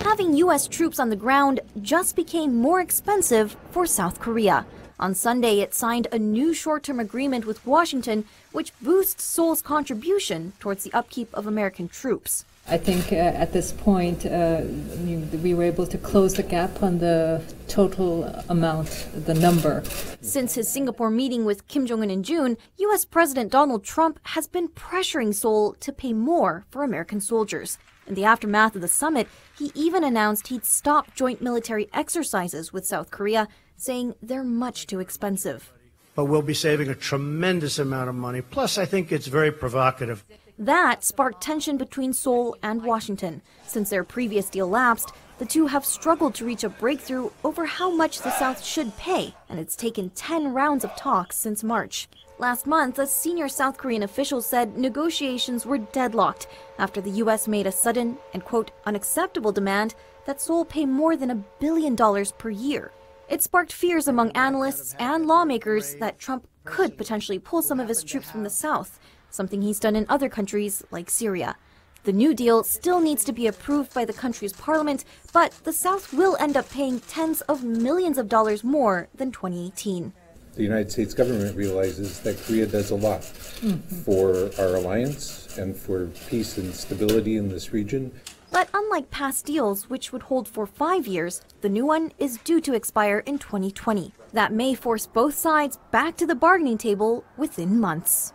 having U.S. troops on the ground just became more expensive for South Korea. On Sunday, it signed a new short-term agreement with Washington, which boosts Seoul's contribution towards the upkeep of American troops. I think at this point, we were able to close the gap on the total amount, the number. Since his Singapore meeting with Kim Jong-un in June, U.S. President Donald Trump has been pressuring Seoul to pay more for American soldiers. In the aftermath of the summit, he even announced he'd stop joint military exercises with South Korea, saying they're much too expensive. But we'll be saving a tremendous amount of money. Plus, I think it's very provocative. That sparked tension between Seoul and Washington. Since their previous deal lapsed, the two have struggled to reach a breakthrough over how much the South should pay, and it's taken 10 rounds of talks since March. Last month, a senior South Korean official said negotiations were deadlocked after the U.S. made a sudden and, quote, unacceptable demand that Seoul pay more than $1 billion per year. It sparked fears among analysts and lawmakers that Trump could potentially pull some of his troops from the South, something he's done in other countries like Syria. The new deal still needs to be approved by the country's parliament, but the South will end up paying tens of millions of dollars more than 2018. The United States government realizes that Korea does a lot for our alliance and for peace and stability in this region. But unlike past deals, which would hold for 5 years, the new one is due to expire in 2020. That may force both sides back to the bargaining table within months.